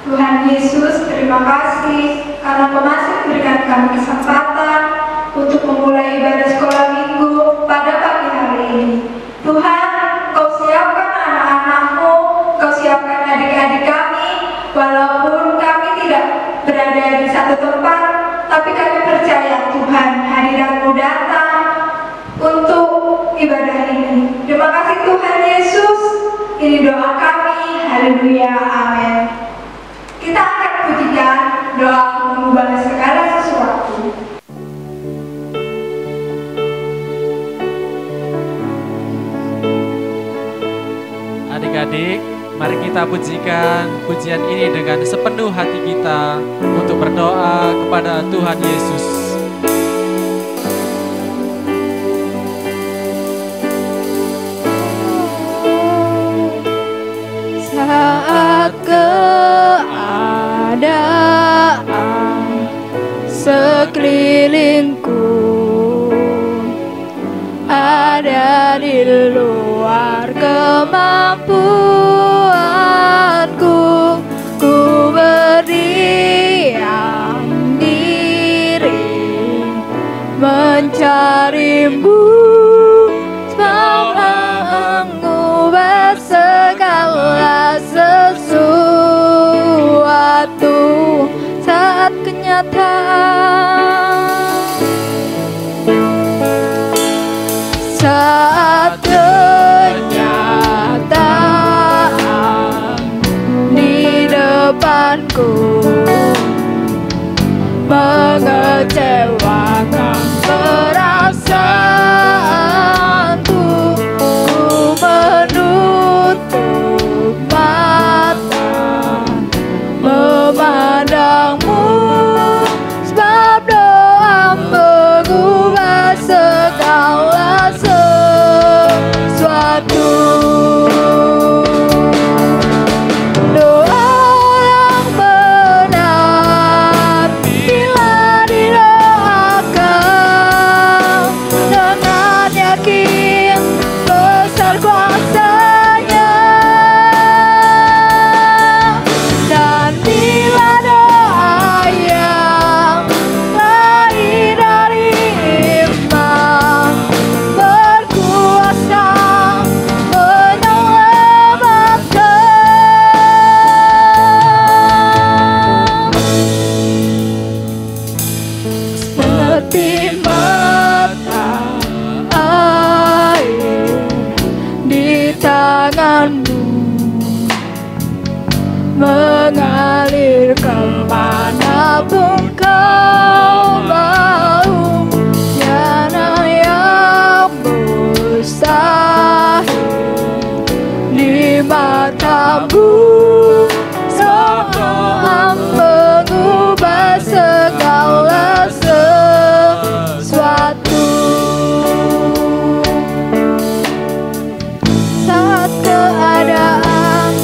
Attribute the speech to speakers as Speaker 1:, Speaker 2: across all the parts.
Speaker 1: Tuhan Yesus, terima kasih karena Kau masih memberikan kami kesempatan untuk memulai ibadah sekolah minggu pada pagi hari ini. Tuhan, Kau siapkan anak-anak-Mu, Kau siapkan adik-adik kami, walaupun kami tidak berada di satu tempat, tapi kami percaya Tuhan hadirat-Mu datang untuk ibadah ini. Terima kasih Tuhan Yesus, ini doa kami, haleluya, amin. Kita akan pujikan doa mengubah segala sesuatu.
Speaker 2: Adik-adik, mari kita pujikan pujian ini dengan sepenuh hati kita untuk berdoa kepada Tuhan Yesus.
Speaker 3: Saat keadaan sekelilingku ada di luar kemampuanku, ku berdiam diri mencari-Mu, sebab mengubah segala sesuatu saat kenyataan. Saat kenyataan di depanku mengecewakan perasaanku, ku menutup mata memandang-Mu, sebab doa mengubah segala sesuatu. Doa yang benar bila didoakan dengan yakin besar kuasa-Nya, dan bila doa yang lahir dari iman berkuasa menyelamatkan. Seperti mata air di tangan-Mu mengalir kemanapun Kau mau, tiada yang mustahil di mata-Mu, semua mengubah segala sesuatu. Saat keadaan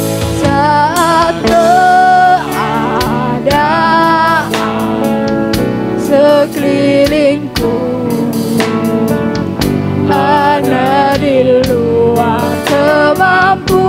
Speaker 3: sekelilingku ada di luar kemampuanku,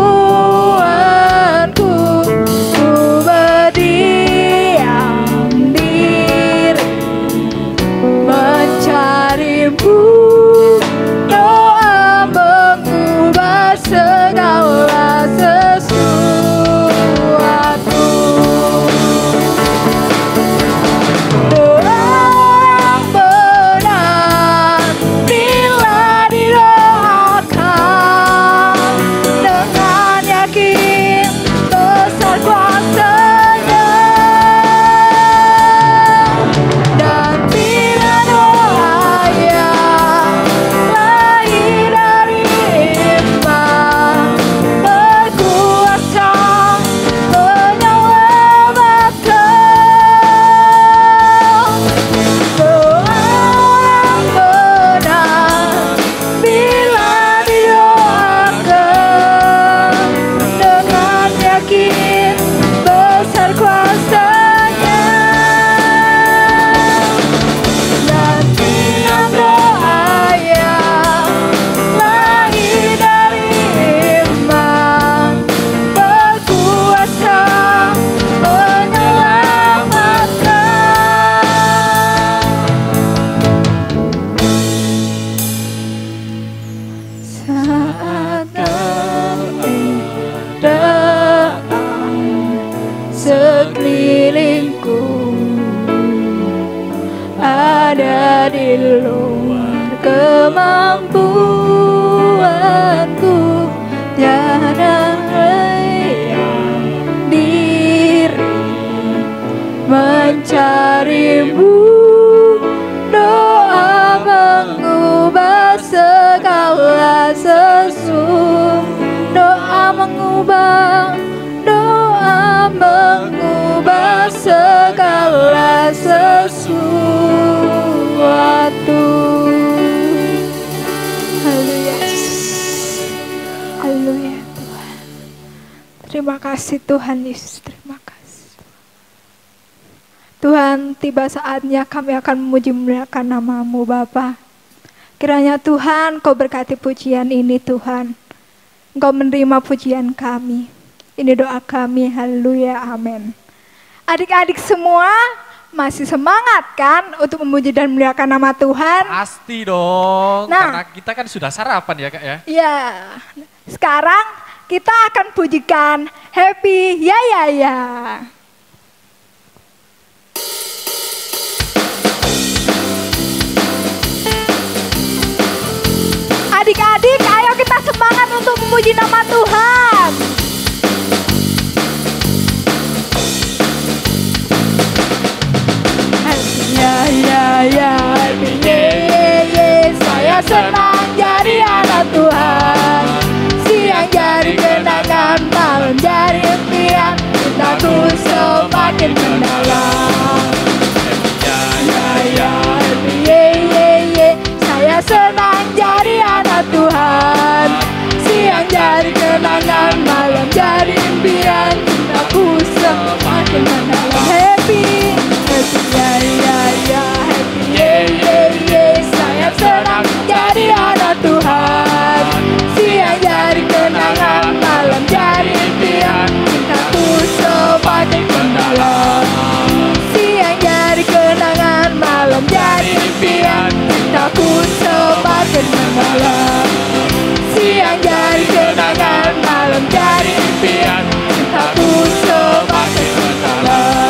Speaker 3: sekelilingku, ada di luar kemampuanku. Tiada yang diri mencarimu. Doa mengubah segala sesuatu. Doa mengubah segala sesuatu. Haleluya. Haleluya Tuhan. Terima kasih Tuhan Yesus. Terima kasih Tuhan. Tiba saatnya kami akan memuji memuliakan nama-Mu Bapa. Kiranya Tuhan Kau berkati pujian ini Tuhan. Engkau menerima pujian kami. Ini doa kami. Haleluya. Amin. Adik-adik semua masih semangat kan untuk memuji dan memuliakan nama Tuhan?
Speaker 2: Pasti dong,
Speaker 3: Nah,
Speaker 2: karena kita kan sudah sarapan ya Kak ya.
Speaker 3: Iya. Sekarang kita akan pujikan Happy Ya Ya Ya. Adik-adik, ayo kita semangat untuk memuji nama Tuhan. Ya ya ya, happy ye ye ye, saya senang jadi anak Tuhan. Siang jadi kenangan, malam jadi impian, cintaku semakin mendalam. Ya ya ya, happy ye ye ye, saya senang jadi anak Tuhan. Siang jadi kenangan, malam jadi impian, cintaku semakin mendalam. Happy, happy ya ya ya, happy ye ye ye, saya senang jadi anak Tuhan. Siang jadi kenangan, malam jadi impian, cintaku semakin mendalam. Siang jadi kenangan, malam jadi impian, cintaku semakin mendalam. Siang jadi kenangan, malam jadi impian, cintaku semakin mendalam.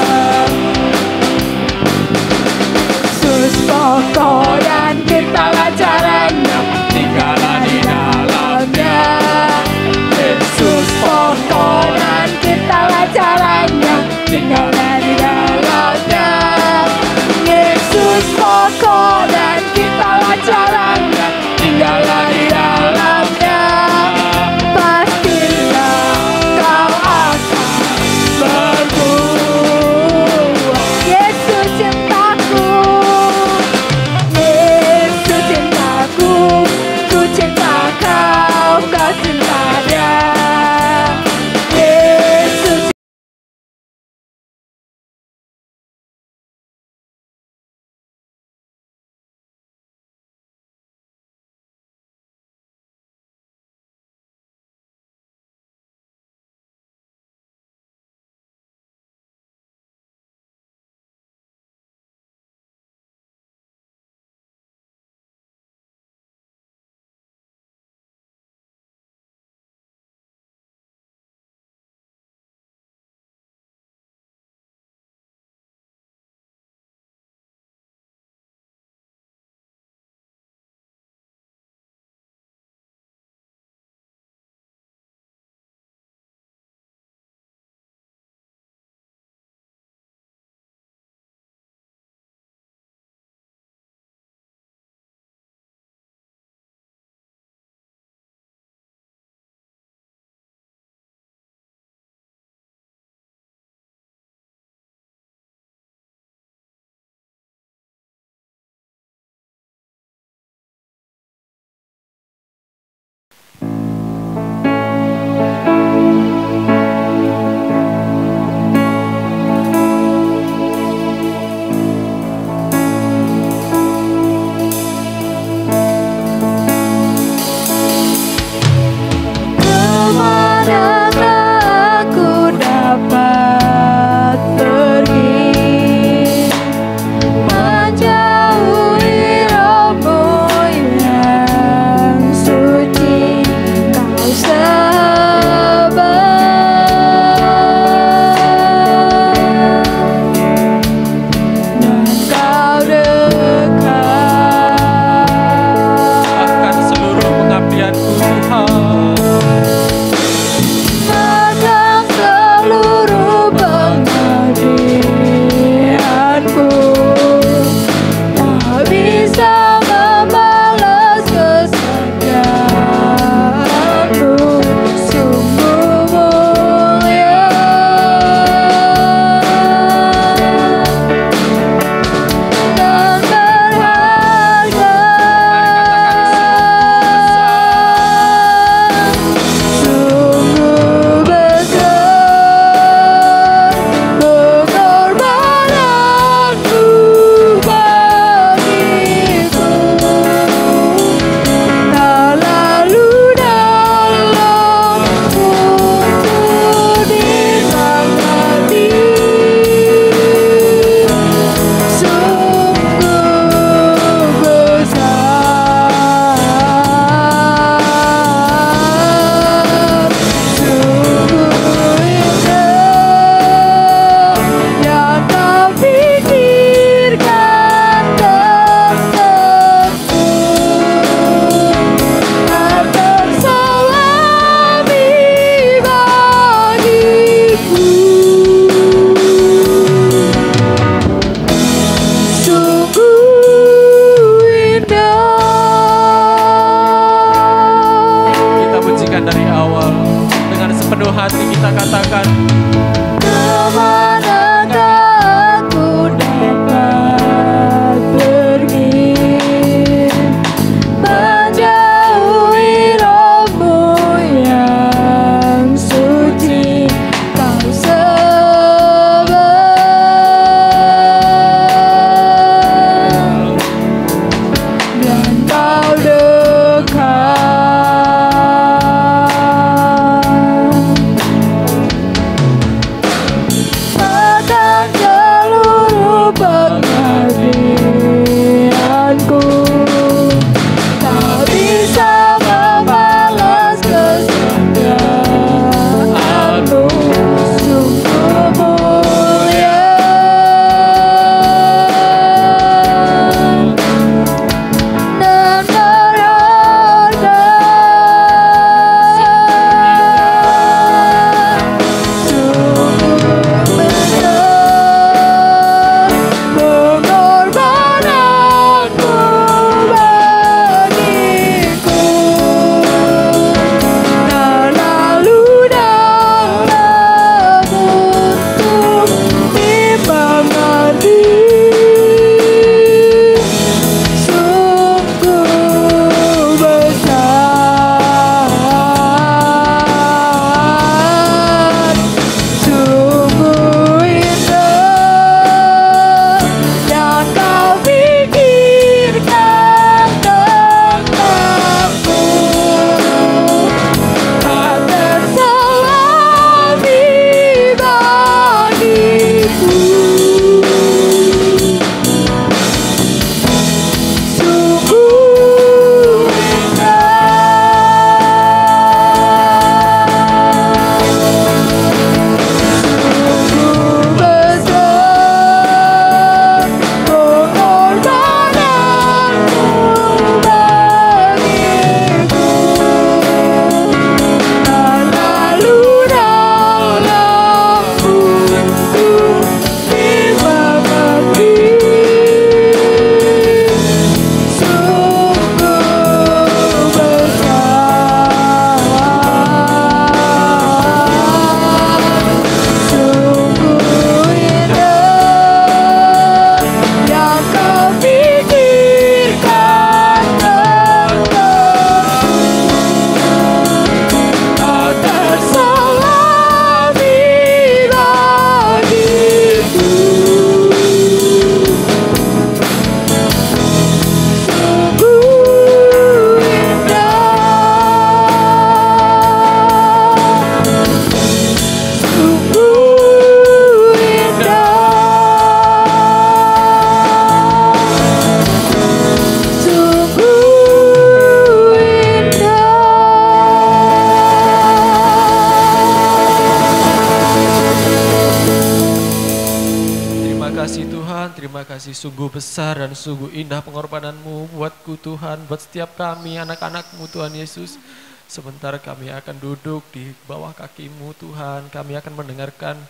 Speaker 2: kasih Tuhan, terima kasih sungguh besar dan sungguh indah pengorbanan-Mu buatku Tuhan, buat setiap kami anak-anak-Mu Tuhan Yesus. Sebentar kami akan duduk di bawah kaki-Mu Tuhan, kami akan mendengarkan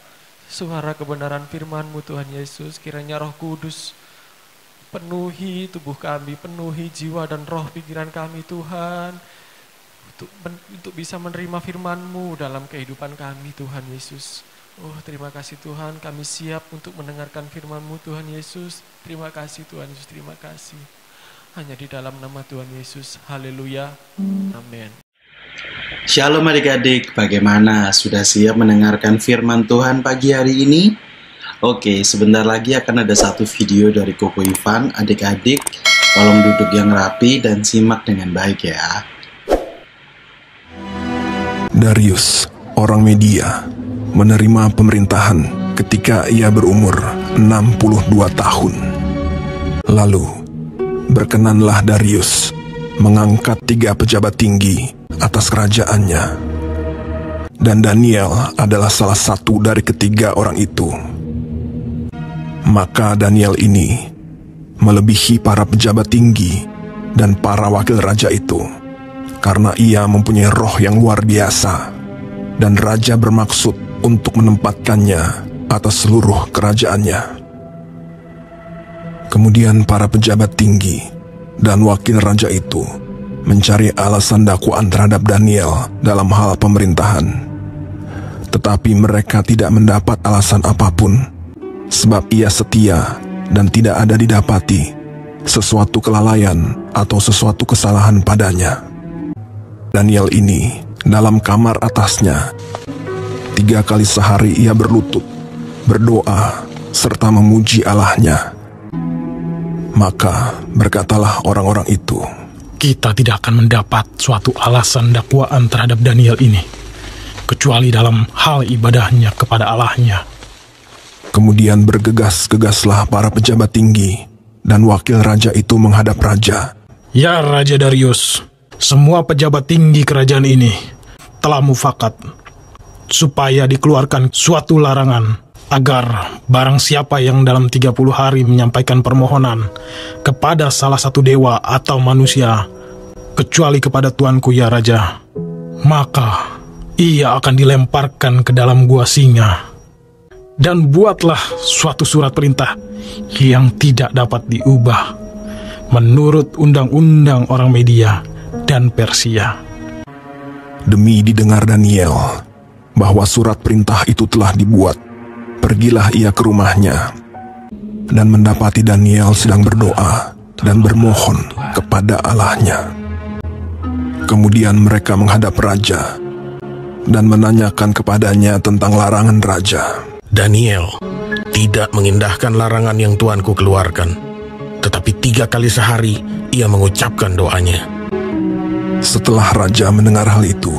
Speaker 2: suara kebenaran firman-Mu Tuhan Yesus. Kiranya Roh Kudus penuhi tubuh kami, penuhi jiwa dan roh pikiran kami Tuhan, untuk bisa menerima firman-Mu dalam kehidupan kami Tuhan Yesus. Oh, terima kasih Tuhan, kami siap untuk mendengarkan firman-Mu Tuhan Yesus. Terima kasih Tuhan Yesus, terima kasih. Hanya di dalam nama Tuhan Yesus. Haleluya. Amin.
Speaker 4: Shalom adik-adik, bagaimana? Sudah siap mendengarkan firman Tuhan pagi hari ini? Oke, sebentar lagi akan ada satu video dari Koko Ivan. Adik-adik, tolong duduk yang rapi dan simak dengan baik ya.
Speaker 5: Darius, orang Media, menerima pemerintahan ketika ia berumur 62 tahun. Lalu, berkenanlah Darius mengangkat 3 pejabat tinggi atas kerajaannya. Dan Daniel adalah salah satu dari ketiga orang itu. Maka Daniel ini melebihi para pejabat tinggi dan para wakil raja itu, karena ia mempunyai roh yang luar biasa, dan raja bermaksud untuk menempatkannya atas seluruh kerajaannya. Kemudian para pejabat tinggi dan wakil raja itu mencari alasan dakwaan terhadap Daniel dalam hal pemerintahan. Tetapi mereka tidak mendapat alasan apapun, sebab ia setia dan tidak ada didapati sesuatu kelalaian atau sesuatu kesalahan padanya. Daniel ini dalam kamar atasnya 3 kali sehari ia berlutut, berdoa, serta memuji Allahnya. Maka berkatalah orang-orang itu,
Speaker 6: kita tidak akan mendapat suatu alasan dakwaan terhadap Daniel ini, kecuali dalam hal ibadahnya kepada Allahnya.
Speaker 5: Kemudian bergegas-gegaslah para pejabat tinggi dan wakil raja itu menghadap raja.
Speaker 6: Ya Raja Darius, semua pejabat tinggi kerajaan ini telah mufakat supaya dikeluarkan suatu larangan agar barang siapa yang dalam 30 hari menyampaikan permohonan kepada salah satu dewa atau manusia, kecuali kepada tuanku ya Raja, maka ia akan dilemparkan ke dalam gua singa. Dan buatlah suatu surat perintah yang tidak dapat diubah menurut undang-undang orang Media dan Persia.
Speaker 5: Demi didengar Daniel bahwa surat perintah itu telah dibuat, pergilah ia ke rumahnya dan mendapati Daniel sedang berdoa dan bermohon kepada Allahnya. Kemudian mereka menghadap raja dan menanyakan kepadanya tentang larangan raja.
Speaker 7: Daniel tidak mengindahkan larangan yang tuanku keluarkan, tetapi 3 kali sehari ia mengucapkan doanya.
Speaker 5: Setelah raja mendengar hal itu,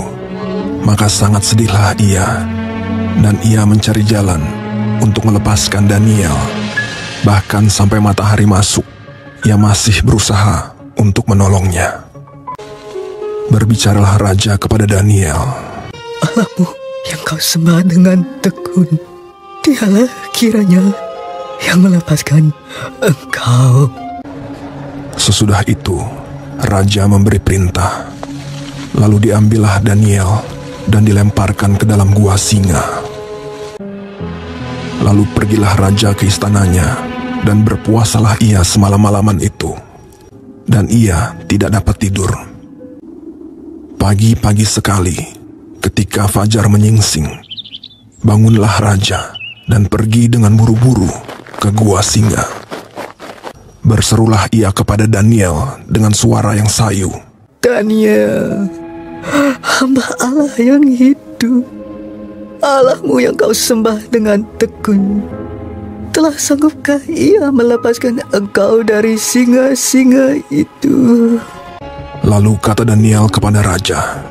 Speaker 5: maka sangat sedihlah ia, dan ia mencari jalan untuk melepaskan Daniel. Bahkan sampai matahari masuk, ia masih berusaha untuk menolongnya. Berbicaralah raja kepada Daniel.
Speaker 8: Allahmu yang kau sembah dengan tekun, dialah kiranya yang melepaskan engkau.
Speaker 5: Sesudah itu, raja memberi perintah. Lalu diambillah Daniel dan dilemparkan ke dalam gua singa. Lalu pergilah raja ke istananya, dan berpuasalah ia semalam-malaman itu. Dan ia tidak dapat tidur. Pagi-pagi sekali, ketika fajar menyingsing, bangunlah raja dan pergi dengan buru-buru ke gua singa. Berserulah ia kepada Daniel dengan suara yang sayu.
Speaker 8: Daniel, hamba Allah yang hidup, Allahmu yang kau sembah dengan tekun, telah sanggupkah ia melepaskan engkau dari singa-singa itu?
Speaker 5: Lalu kata Daniel kepada raja,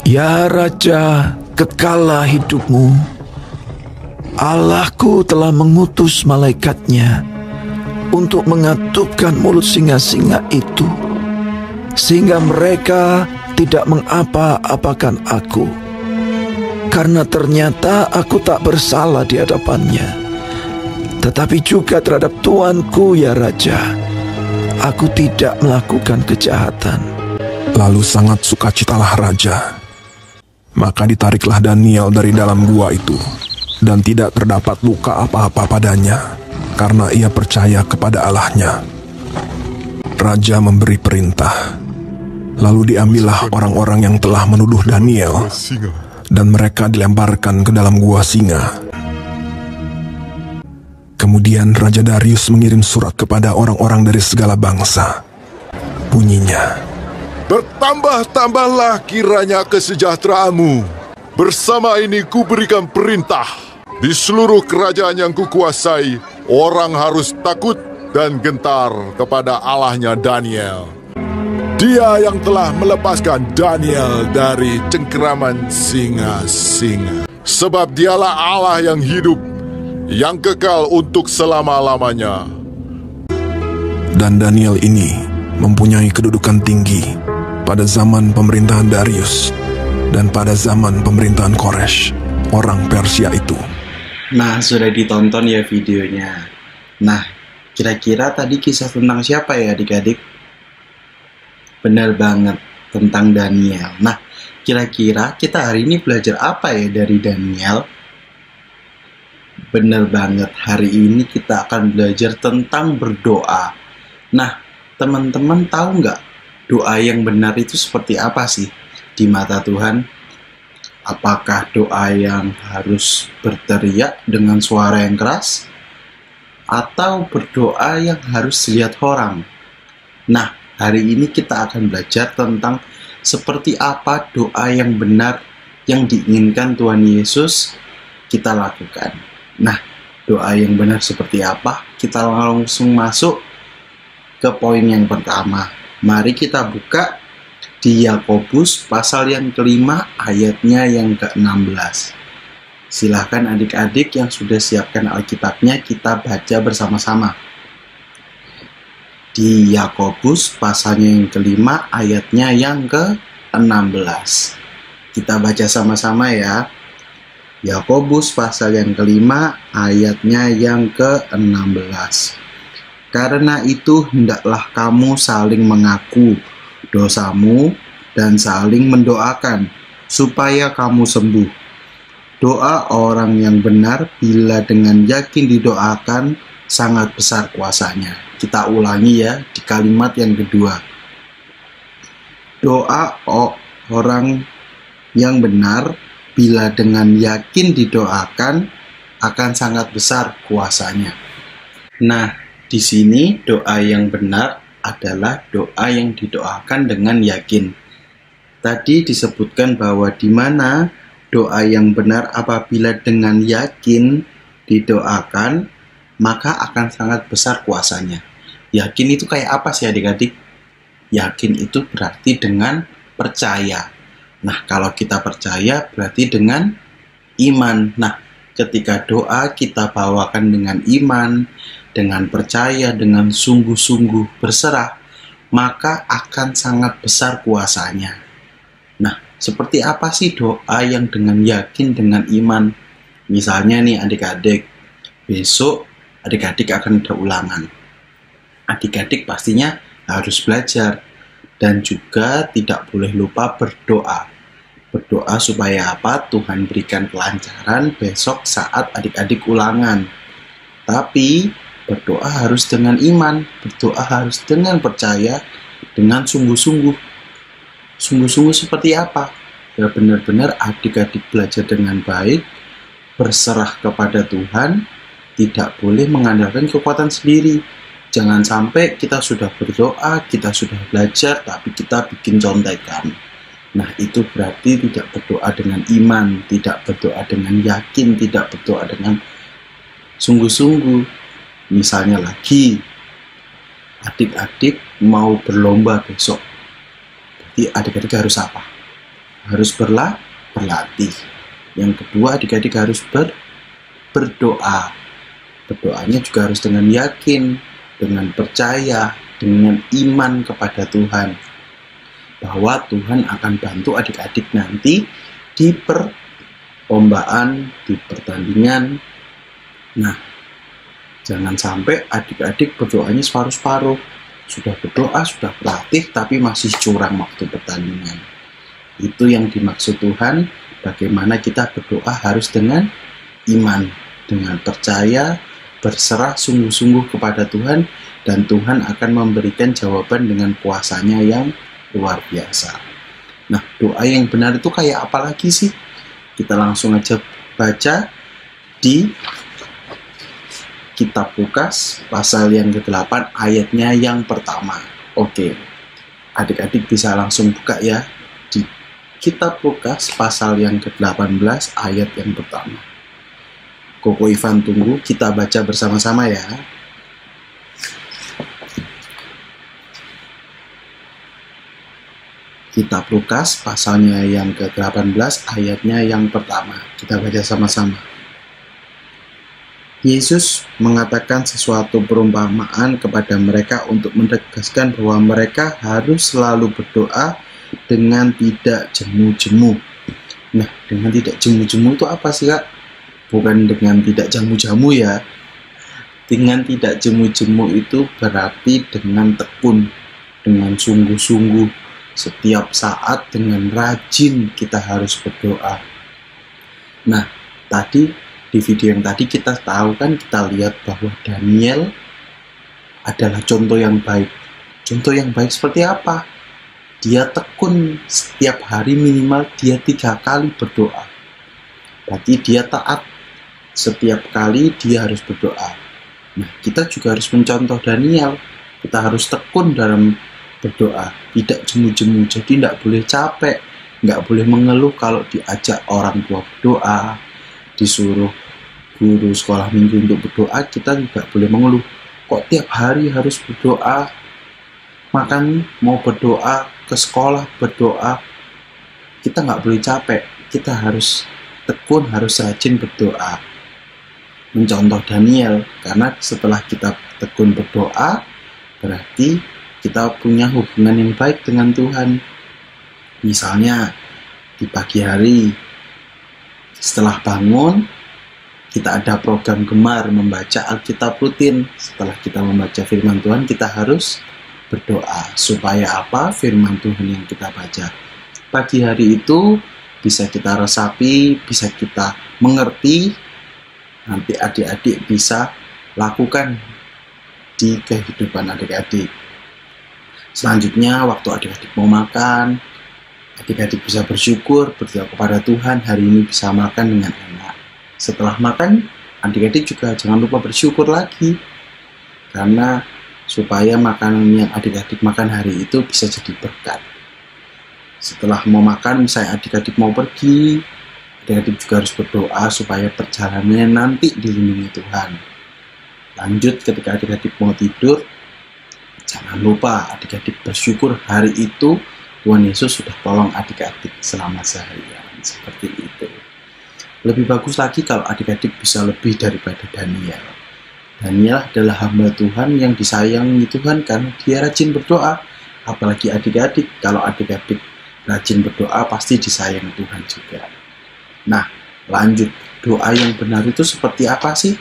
Speaker 9: Ya Raja, kekallah hidupmu. Allahku telah mengutus malaikatnya untuk mengatupkan mulut singa-singa itu, sehingga mereka tidak mengapa-apakan aku, karena ternyata aku tak bersalah di hadapannya. tetapi juga terhadap tuanku ya Raja. Aku tidak melakukan kejahatan.
Speaker 5: Lalu sangat sukacitalah raja. Maka ditariklah Daniel dari dalam gua itu, dan tidak terdapat luka apa-apa padanya, karena ia percaya kepada Allahnya. Raja memberi perintah. Lalu diambillah orang-orang yang telah menuduh Daniel, dan mereka dilemparkan ke dalam gua singa. Kemudian Raja Darius mengirim surat kepada orang-orang dari segala bangsa. Bunyinya,
Speaker 10: "Bertambah-tambahlah kiranya kesejahteraanmu. Bersama ini kuberikan perintah. Di seluruh kerajaan yang kukuasai, orang harus takut dan gentar kepada Allahnya Daniel. Dia yang telah melepaskan Daniel dari cengkeraman singa-singa. Sebab dialah Allah yang hidup, yang kekal untuk selama-lamanya."
Speaker 5: dan Daniel ini mempunyai kedudukan tinggi pada zaman pemerintahan Darius dan pada zaman pemerintahan Koresh, orang Persia itu.
Speaker 4: Nah, sudah ditonton ya videonya. Nah, kira-kira tadi kisah tentang siapa ya adik-adik? Benar banget, tentang Daniel. Nah, kira-kira kita hari ini belajar apa ya dari Daniel? Benar banget, hari ini kita akan belajar tentang berdoa. Nah, teman-teman tahu nggak doa yang benar itu seperti apa sih di mata Tuhan? Apakah doa yang harus berteriak dengan suara yang keras? Atau berdoa yang harus dilihat orang? Nah, hari ini kita akan belajar tentang seperti apa doa yang benar yang diinginkan Tuhan Yesus kita lakukan. Nah, doa yang benar seperti apa? Kita langsung masuk ke poin yang pertama. Mari kita buka di Yakobus pasal yang kelima ayatnya yang ke-16. Silahkan adik-adik yang sudah siapkan Alkitabnya, kita baca bersama-sama. Di Yakobus pasalnya yang kelima ayatnya yang ke-16. Kita baca sama-sama ya. Yakobus pasal yang kelima ayatnya yang ke-16. Karena itu hendaklah kamu saling mengaku dosamu dan saling mendoakan supaya kamu sembuh. Doa orang yang benar bila dengan yakin didoakan sangat besar kuasanya. Kita ulangi ya di kalimat yang kedua. Doa orang yang benar bila dengan yakin didoakan akan sangat besar kuasanya. Nah, di sini doa yang benar adalah doa yang didoakan dengan yakin. Tadi disebutkan bahwa di mana doa yang benar apabila dengan yakin didoakan, maka akan sangat besar kuasanya. Yakin itu kayak apa sih adik-adik? Yakin itu berarti dengan percaya. Nah, kalau kita percaya berarti dengan iman. Nah, ketika doa kita bawakan dengan iman, dengan percaya, dengan sungguh-sungguh berserah, maka akan sangat besar kuasanya. Nah, seperti apa sih doa yang dengan yakin, dengan iman? Misalnya nih adik-adik, besok adik-adik akan ada ulangan. Adik-adik pastinya harus belajar dan juga tidak boleh lupa berdoa. Berdoa supaya apa? Tuhan berikan kelancaran besok saat adik-adik ulangan. Tapi berdoa harus dengan iman, berdoa harus dengan percaya, dengan sungguh-sungguh. Sungguh-sungguh seperti apa? Ya benar-benar adik-adik belajar dengan baik, berserah kepada Tuhan, tidak boleh mengandalkan kekuatan sendiri. Jangan sampai kita sudah berdoa, kita sudah belajar, tapi kita bikin contekan. Nah, itu berarti tidak berdoa dengan iman, tidak berdoa dengan yakin, tidak berdoa dengan sungguh-sungguh. Misalnya lagi, adik-adik mau berlomba besok. Jadi adik-adik harus apa? Harus berlatih. Yang kedua, adik-adik harus berdoa. Berdoanya juga harus dengan yakin, dengan percaya, dengan iman kepada Tuhan. Bahwa Tuhan akan bantu adik-adik nanti di perlombaan, di pertandingan. Nah, Jangan sampai adik-adik berdoanya separuh-separuh. Sudah berdoa, sudah berlatih, tapi masih curang waktu pertandingan. Itu yang dimaksud Tuhan, bagaimana kita berdoa harus dengan iman, dengan percaya, berserah sungguh-sungguh kepada Tuhan, dan Tuhan akan memberikan jawaban dengan kuasanya yang luar biasa. Nah, doa yang benar itu kayak apa lagi sih? Kita langsung aja baca di Kitab Lukas pasal yang ke-8 ayatnya yang pertama. Oke, adik-adik bisa langsung buka ya di Kitab Lukas pasal yang ke-18 ayat yang pertama. Koko Ivan tunggu, kita baca bersama-sama ya. Kitab Lukas pasalnya yang ke-18 ayatnya yang pertama. Kita baca sama-sama. Yesus mengatakan sesuatu perumpamaan kepada mereka untuk menegaskan bahwa mereka harus selalu berdoa dengan tidak jemu-jemu. Nah, dengan tidak jemu-jemu itu apa sih, Kak? Bukan dengan tidak jamu-jamu ya. Dengan tidak jemu-jemu itu berarti dengan tekun, dengan sungguh-sungguh, setiap saat dengan rajin kita harus berdoa. Nah, tadi di video yang tadi kita tahu kan, kita lihat bahwa Daniel adalah contoh yang baik. Contoh yang baik seperti apa? Dia tekun setiap hari minimal dia 3 kali berdoa. Berarti dia taat. Setiap kali dia harus berdoa. Nah, kita juga harus mencontoh Daniel. Kita harus tekun dalam berdoa. Tidak jemu-jemu. Jadi tidak boleh capek. Nggak boleh mengeluh kalau diajak orang tua berdoa, disuruh guru sekolah minggu untuk berdoa, kita juga boleh mengeluh. Kok tiap hari harus berdoa? Makan mau berdoa, ke sekolah berdoa. Kita nggak boleh capek. Kita harus tekun, harus rajin berdoa. Mencontoh Daniel, karena setelah kita tekun berdoa, berarti kita punya hubungan yang baik dengan Tuhan. Misalnya, di pagi hari, setelah bangun, kita ada program gemar membaca Alkitab rutin. Setelah kita membaca firman Tuhan, kita harus berdoa. Supaya apa? Firman Tuhan yang kita baca pagi hari itu bisa kita resapi, bisa kita mengerti. Nanti adik-adik bisa lakukan di kehidupan adik-adik. Selanjutnya, waktu adik-adik mau makan, adik-adik bisa bersyukur, berdoa kepada Tuhan, hari ini bisa makan dengan enak. Setelah makan, adik-adik juga jangan lupa bersyukur lagi. Karena supaya makanan yang adik-adik makan hari itu bisa jadi berkat. Setelah mau makan, misalnya adik-adik mau pergi, adik-adik juga harus berdoa supaya perjalanannya nanti dilindungi Tuhan. Lanjut, ketika adik-adik mau tidur, jangan lupa adik-adik bersyukur hari itu Tuhan Yesus sudah tolong adik-adik selama seharian. Seperti itu. Lebih bagus lagi kalau adik-adik bisa lebih daripada Daniel. Daniel adalah hamba Tuhan yang disayangi Tuhan karena dia rajin berdoa. Apalagi adik-adik, kalau adik-adik rajin berdoa pasti disayang Tuhan juga. Nah, lanjut, doa yang benar itu seperti apa sih?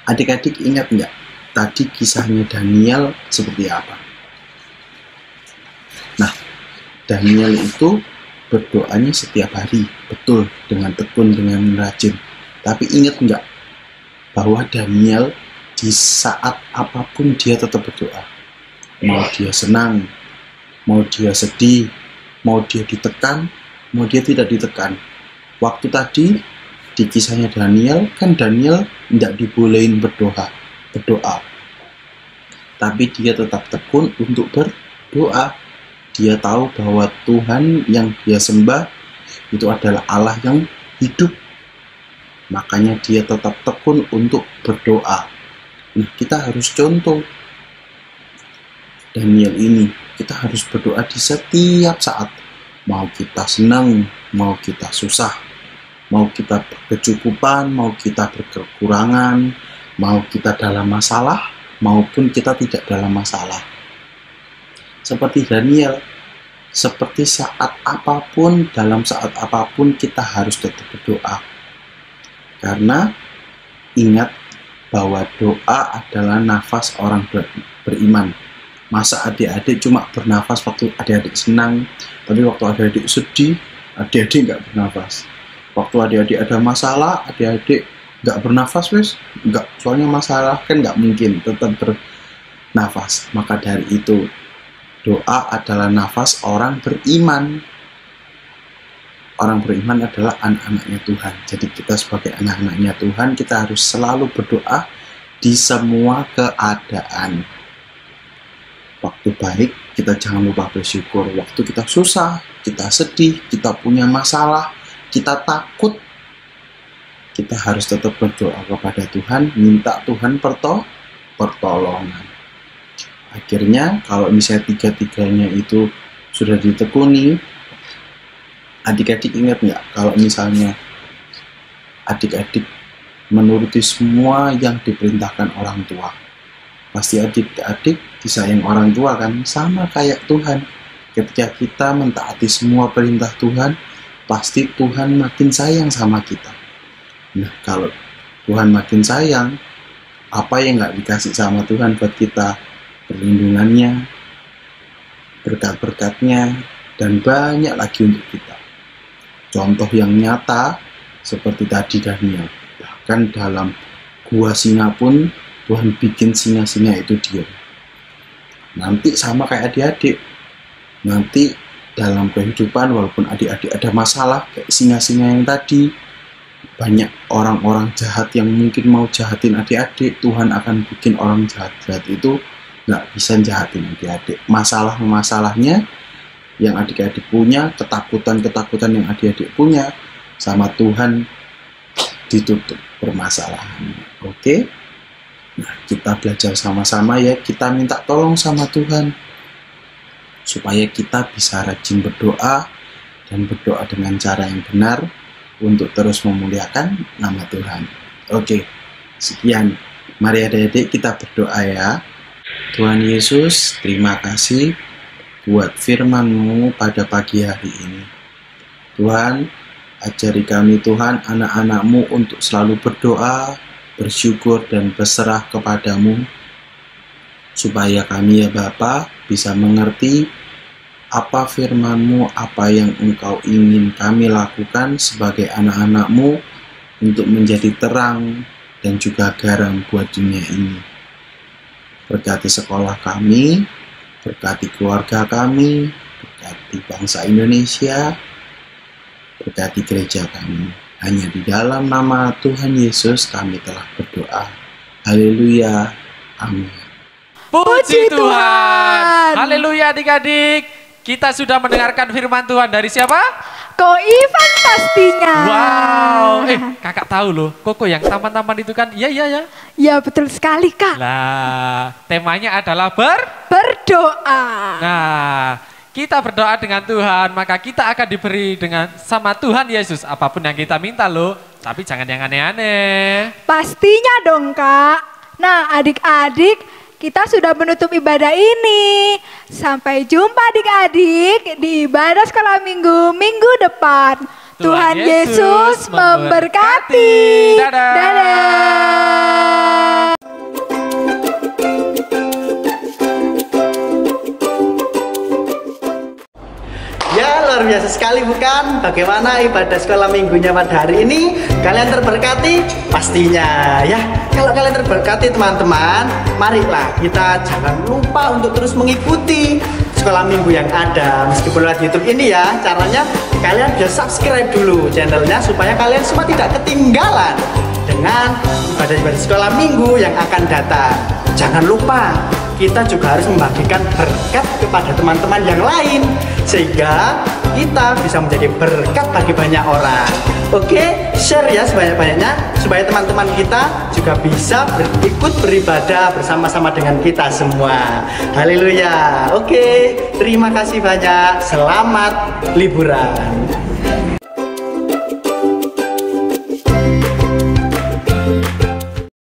Speaker 4: Adik-adik ingat nggak? Tadi kisahnya Daniel seperti apa? Nah, Daniel itu berdoanya setiap hari, betul, dengan tekun, dengan rajin. Tapi ingat nggak bahwa Daniel di saat apapun dia tetap berdoa. Mau dia senang, mau dia sedih, mau dia ditekan, mau dia tidak ditekan. Waktu tadi di kisahnya Daniel, kan Daniel tidak dibolehin berdoa. Tapi dia tetap tekun untuk berdoa. Dia tahu bahwa Tuhan yang dia sembah itu adalah Allah yang hidup. Makanya dia tetap tekun untuk berdoa. Nah, kita harus contoh Daniel ini. Kita harus berdoa di setiap saat. Mau kita senang, mau kita susah, mau kita berkecukupan, mau kita berkekurangan, mau kita dalam masalah, maupun kita tidak dalam masalah. Seperti Daniel, seperti saat apapun, dalam saat apapun kita harus tetap berdoa. Karena ingat, bahwa doa adalah nafas orang beriman. Masa adik-adik cuma bernafas waktu adik-adik senang, tapi waktu adik-adik sedih, adik-adik nggak bernafas. Waktu adik-adik ada masalah, adik-adik nggak bernafas, wes? Nggak, soalnya masalah kan nggak mungkin, tetap bernafas. Maka dari itu, doa adalah nafas orang beriman. Orang beriman adalah anak-anaknya Tuhan. Jadi kita sebagai anak-anaknya Tuhan, kita harus selalu berdoa di semua keadaan. Waktu baik, kita jangan lupa bersyukur. Waktu kita susah, kita sedih, kita punya masalah, kita takut, kita harus tetap berdoa kepada Tuhan, minta Tuhan pertolongan. Akhirnya, kalau misalnya tiga-tiganya itu sudah ditekuni, adik-adik ingat nggak, kalau misalnya adik-adik menuruti semua yang diperintahkan orang tua, pasti adik-adik disayang orang tua kan, sama kayak Tuhan. Ketika kita mentaati semua perintah Tuhan, pasti Tuhan makin sayang sama kita. Nah, kalau Tuhan makin sayang, apa yang nggak dikasih sama Tuhan buat kita? Perlindungannya, berkat-berkatnya, dan banyak lagi untuk kita. Contoh yang nyata seperti tadi Daniel, bahkan dalam gua singa pun Tuhan bikin singa-singa itu diam. Nanti sama kayak adik-adik, nanti dalam kehidupan walaupun adik-adik ada masalah kayak singa-singa yang tadi, banyak orang-orang jahat yang mungkin mau jahatin adik-adik, Tuhan akan bikin orang jahat-jahat itu nggak bisa jahatin adik-adik. Masalah-masalahnya yang adik-adik punya, ketakutan-ketakutan yang adik-adik punya, sama Tuhan ditutup permasalahannya. Oke? Nah, kita belajar sama-sama ya, kita minta tolong sama Tuhan supaya kita bisa rajin berdoa dan berdoa dengan cara yang benar untuk terus memuliakan nama Tuhan. Oke, sekian. Mari adik-adik kita berdoa ya. Tuhan Yesus, terima kasih buat firman-Mu pada pagi hari ini. Tuhan, ajari kami Tuhan, anak-anak-Mu untuk selalu berdoa, bersyukur dan berserah kepadamu, supaya kami ya Bapa bisa mengerti apa firman-Mu, apa yang Engkau ingin kami lakukan sebagai anak-anak-Mu untuk menjadi terang dan juga garam buat dunia ini. Berkati sekolah kami, berkati keluarga kami, berkati bangsa Indonesia, berkati gereja kami. Hanya di dalam nama Tuhan Yesus kami telah berdoa. Haleluya. Amin.
Speaker 2: Puji Tuhan. Haleluya adik-adik. Kita sudah mendengarkan firman Tuhan dari siapa?
Speaker 3: Ko Ivan pastinya.
Speaker 2: Wow. Kakak tahu loh, Koko yang tampan-tampan itu kan? Iya.
Speaker 3: Ya betul sekali Kak.
Speaker 2: Lah, temanya adalah
Speaker 3: berdoa.
Speaker 2: Nah, kita berdoa dengan Tuhan, maka kita akan diberi dengan sama Tuhan Yesus apapun yang kita minta loh. Tapi jangan yang aneh-aneh.
Speaker 3: Pastinya dong Kak. Nah adik-adik, kita sudah menutup ibadah ini. Sampai jumpa adik-adik di ibadah sekolah minggu depan. Tuhan Yesus memberkati. Dadah.
Speaker 8: Ya, luar biasa sekali bukan? Bagaimana ibadah sekolah minggunya pada hari ini? Kalian terberkati? Pastinya ya. Kalau kalian terberkati teman-teman, marilah kita jangan lupa untuk terus mengikuti sekolah minggu yang ada. Meskipun lewat YouTube ini ya, caranya kalian bisa subscribe dulu channelnya supaya kalian semua tidak ketinggalan dengan ibadah-ibadah sekolah minggu yang akan datang. Jangan lupa, kita juga harus membagikan berkat kepada teman-teman yang lain sehingga kita bisa menjadi berkat bagi banyak orang. Oke, share ya sebanyak-banyaknya supaya teman-teman kita juga bisa ikut beribadah bersama-sama dengan kita semua. Haleluya. Oke, terima kasih banyak. Selamat liburan.